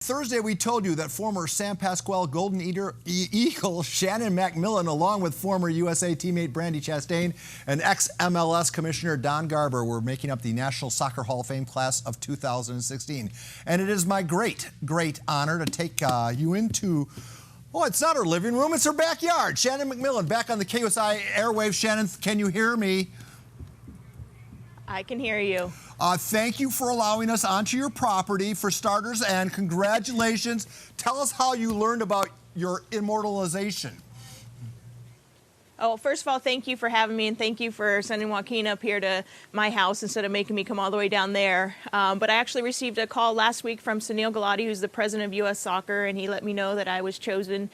Thursday, we told you that former San Pasqual Golden Eagle Shannon MacMillan, along with former USA teammate Brandi Chastain and ex-MLS Commissioner Don Garber, were making up the National Soccer Hall of Fame class of 2016. And it is my great honor to take you into, oh, it's not her living room, it's her backyard. Shannon MacMillan, back on the KUSI airwaves. Shannon, can you hear me? I can hear you. Thank you for allowing us onto your property, for starters, and congratulations. Tell us how you learned about your immortalization. Oh, first of all, thank you for having me, and thank you for sending Joaquin up here to my house instead of making me come all the way down there. But I actually received a call last week from Sunil Gulati, who's the president of U.S. Soccer, and he let me know that I was chosen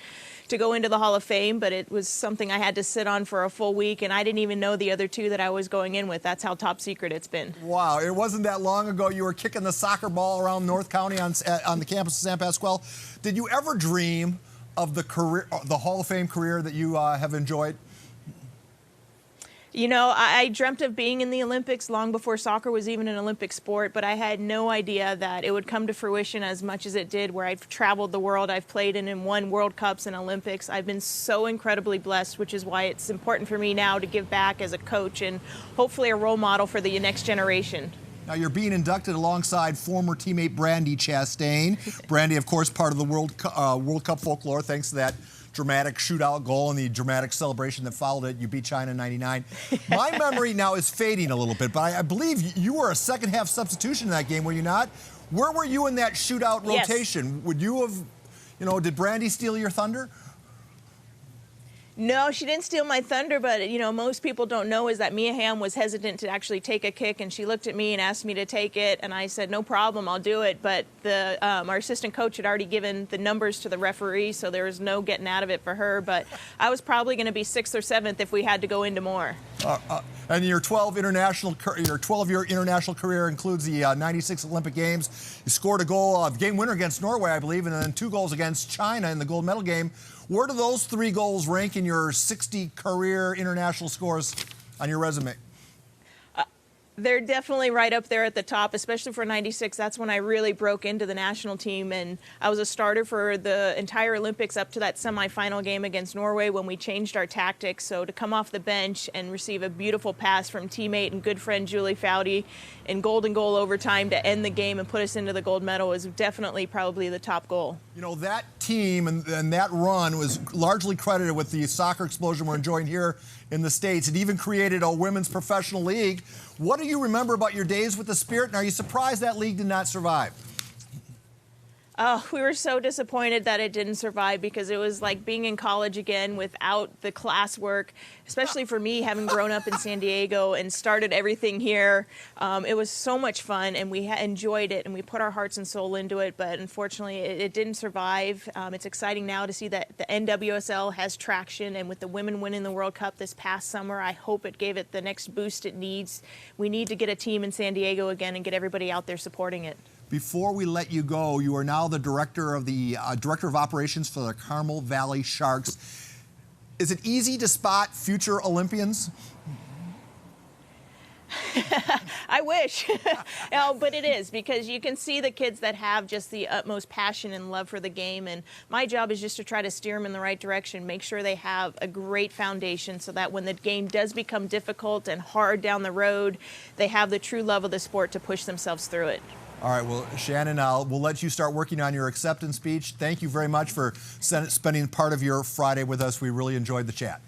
to go into the Hall of Fame, but it was something I had to sit on for a full week, and I didn't even know the other two that I was going in with. That's how top secret it's been. Wow, it wasn't that long ago you were kicking the soccer ball around North County on the campus of San Pasqual. Did you ever dream of the Hall of Fame career that you have enjoyed? You know, I dreamt of being in the Olympics long before soccer was even an Olympic sport, but I had no idea that it would come to fruition as much as it did, where I've traveled the world, I've played in and won World Cups and Olympics. I've been so incredibly blessed, which is why it's important for me now to give back as a coach and hopefully a role model for the next generation. Now, you're being inducted alongside former teammate Brandi Chastain. Brandi, of course, part of the World Cup folklore, thanks to that dramatic shootout goal and the dramatic celebration that followed it. You beat China in '99. My memory now is fading a little bit, but I believe you were a second-half substitution in that game, were you not? Where were you in that shootout rotation? Yes. Would you have, did Brandi steal your thunder? No, she didn't steal my thunder, but, most people don't know is that Mia Hamm was hesitant to actually take a kick, and she looked at me and asked me to take it, and I said, no problem, I'll do it. But our assistant coach had already given the numbers to the referee, so there was no getting out of it for her. But I was probably going to be 6th or 7th if we had to go into more. And your 12-year international career includes the 96 Olympic Games. You scored a goal, game winner against Norway, I believe, and then 2 goals against China in the gold medal game. Where do those 3 goals rank in your 60 career international scores on your resume? They're definitely right up there at the top, especially for 96. That's when I really broke into the national team, and I was a starter for the entire Olympics up to that semifinal game against Norway when we changed our tactics. So to come off the bench and receive a beautiful pass from teammate and good friend Julie Foudy in golden goal overtime to end the game and put us into the gold medal was definitely probably the top goal. That team and that run was largely credited with the soccer explosion we're enjoying here in the States. It even created a women's professional league. What do you remember about your days with the Spirit, and are you surprised that league did not survive? Oh, we were so disappointed that it didn't survive, because it was like being in college again without the classwork, especially for me, having grown up in San Diego and started everything here. It was so much fun, and we enjoyed it, and we put our hearts and soul into it, but unfortunately it didn't survive. It's exciting now to see that the NWSL has traction, and with the women winning the World Cup this past summer, I hope it gave it the next boost it needs. We need to get a team in San Diego again and get everybody out there supporting it. Before we let you go, you are now the director of operations for the Carmel Valley Sharks. Is it easy to spot future Olympians? I wish. But it is, because you can see the kids that have just the utmost passion and love for the game, and my job is just to try to steer them in the right direction, make sure they have a great foundation so that when the game does become difficult and hard down the road, they have the true love of the sport to push themselves through it. All right, well, Shannon, we'll let you start working on your acceptance speech. Thank you very much for spending part of your Friday with us. We really enjoyed the chat.